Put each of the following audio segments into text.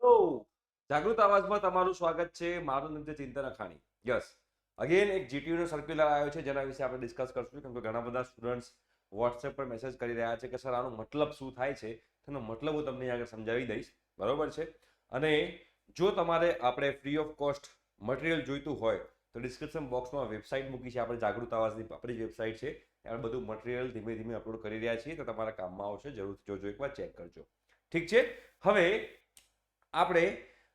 Hello, જાગૃત અવાજમાં તમારું સ્વાગત છે. મારું નામ છે ચિંતન અખાણી. યસ, અગેન એક જીટીયુ નો સર્ક્યુલર આવ્યો છે જેના વિશે આપણે ડિસ્કસ કરશું, કેમ કે ઘણા બધા સ્ટુડન્ટ્સ વોટ્સએપ પર મેસેજ કરી રહ્યા છે કે સર આનો મતલબ શું થાય છે. તેનો મતલબ હું તમને આગળ સમજાવી દઈશ, બરોબર છે. અને જો તમારે આપણે ફ્રી ઓફ કોસ્ટ મટીરિયલ જોઈતું હોય તો ડિસ્ક્રિપ્શન બોક્સમાં વેબસાઇટ મૂકી છે આપણે જાગૃત અવાજની, આપણી વેબસાઇટ છે. ત્યાં બધું મટીરિયલ ધીમે ધીમે અપલોડ કરી રહ્યા છીએ, તો તમારા કામમાં આવશે. જરૂરથી જોજો, એકવાર ચેક કરજો. ઠીક છે. હવે આપણે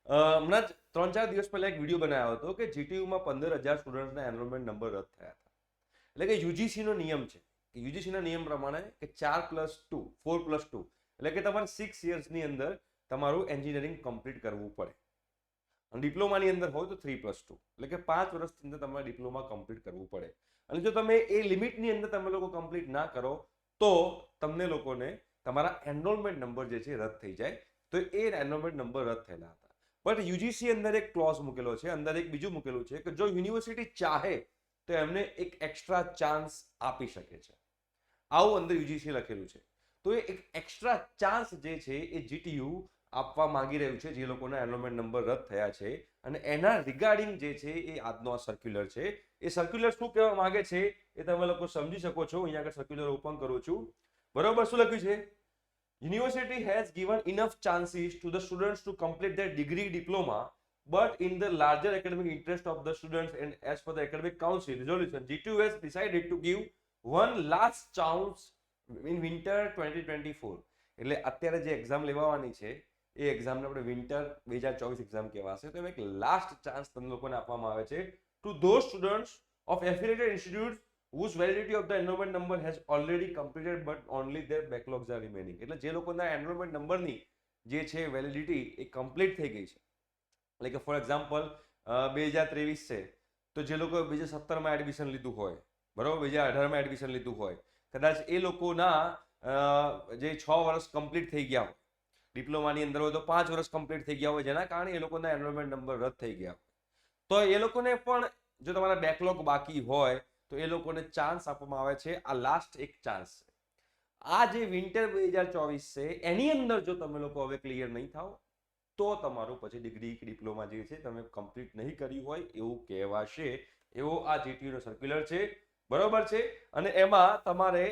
હમણાં જ 3-4 દિવસ પહેલા એક વિડીયો બનાવ્યો હતો કે જીટીયુમાં 15,000 સ્ટુડન્ટના એનરોલમેન્ટ નંબર રદ થયા હતા. એટલે કે યુજીસીનો નિયમ છે કે યુજીસીના નિયમ પ્રમાણે કે 4+2 4+2 એટલે કે તમારે 6 યર્સની અંદર તમારું એન્જિનિયરિંગ કમ્પ્લીટ કરવું પડે. અને ડિપ્લોમાની અંદર હોય તો 3+2 એટલે કે 5 વર્ષની અંદર તમારે ડિપ્લોમા કમ્પ્લીટ કરવું પડે. અને જો તમે એ લિમિટની અંદર તમે લોકો કમ્પ્લીટ ના કરો તો તમને લોકોને તમારા એનરોલમેન્ટ નંબર જે છે રદ થઈ જાય. તો એ એનરોલમેન્ટ નંબર રદ થયેલા હતા. બટ યુજીસી અંદર એક ક્લોઝ મૂકેલો છે, અંદર એક બીજું મૂકેલું છે કે જો યુનિવર્સિટી ચાહે તો એમને એક એક્સ્ટ્રા ચાન્સ આપી શકે છે. આવું અંદર યુજીસી લખેલું છે. તો એ એક એક્સ્ટ્રા ચાન્સ જે છે એ જીટીયુ આપવા માંગી રહ્યું છે જે લોકોના એનરોલમેન્ટ નંબર રદ થયા છે. અને એના રિગાર્ડિંગ જે છે એ આજનો આ સર્ક્યુલર છે. એ સર્ક્યુલર શું કહેવા માંગે છે એ તમે લોકો સમજી શકો છો. અહીંયા આગળ સર્ક્યુલર ઓપન કરું છું. બરોબર, શું લખ્યું છે? University has given enough chances to the students to complete their degree diploma, but in the larger academic interest of the students and as per the academic council resolution, GTU has decided to give one last chance in winter 2024. એટલે અત્યારે જે exam લેવાની છે એ એક્ઝામને આપણે winter 2024 exam કહેવાશે. તો એક last chance તમને લોકોને આપવામાં આવે છે to those students of affiliated institutes whose validity of the enrollment number has already completed but only their backlogs are remaining. એટલે જે લોકોના એનરોલમેન્ટ નંબરની જે છે વેલિડિટી એ કમ્પ્લીટ થઈ ગઈ છે. એટલે કે ફોર એક્ઝામ્પલ 2023 છે તો જે લોકો 2017માં એડમિશન લીધું હોય, બરાબર, 2018માં એડમિશન લીધું હોય, કદાચ એ લોકોના જે 6 વર્ષ કમ્પ્લીટ થઈ ગયા હોય, ડિપ્લોમાની અંદર હોય તો 5 વર્ષ કમ્પ્લીટ થઈ ગયા હોય, જેના કારણે એ લોકોના એનરોલમેન્ટ નંબર રદ થઈ ગયા હોય, તો એ લોકોને પણ જો તમારા બેકલોગ બાકી હોય તો એ લોકોને ચાન્સ આપવામાં આવે છે. આ લાસ્ટ એક ચાન્સ છે. આ જે વિન્ટર 2024 છે એની અંદર જો તમે લોકો હવે ક્લિયર નહીં થાવ તો તમારું પછી ડિગ્રી કે ડિપ્લોમા જે છે તમે કમ્પ્લીટ નહીં કર્યું હોય એવું કહેવાશે. એવો આ જીટીયુ નો સર્ક્યુલર છે, બરોબર છે. અને એમાં તમારે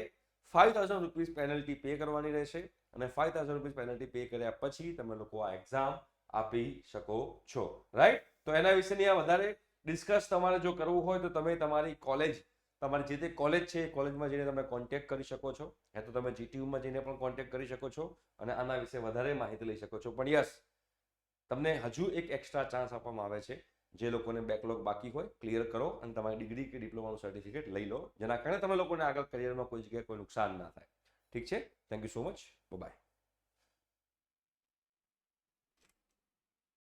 5,000 રૂપીસ પેનલ્ટી પે કરવાની રહેશે. અને 5,000 રૂપીસ પેનલ્ટી પે કર્યા પછી તમે લોકો આ એક્ઝામ આપી શકો છો, રાઈટ. તો એના વિશેની આ વધારે ડિસ્કસ તમારે જો કરવું હોય તો તમે તમારી કોલેજ, તમારી જે તે કોલેજ છે એ કોલેજમાં જઈને તમે કોન્ટેક્ટ કરી શકો છો, યા તો તમે જીટીયુમાં જઈને પણ કોન્ટેક્ટ કરી શકો છો અને આના વિશે વધારે માહિતી લઈ શકો છો. પણ યસ, તમને હજુ એક એક્સ્ટ્રા ચાન્સ આપવામાં આવે છે. જે લોકોને બેકલોગ બાકી હોય ક્લિયર કરો અને તમારી ડિગ્રી કે ડિપ્લોમાનું સર્ટિફિકેટ લઈ લો, જેના કારણે તમે લોકોને આગળ કરિયરમાં કોઈ જગ્યાએ કોઈ નુકસાન ના થાય. ઠીક છે. Thank you so much. By.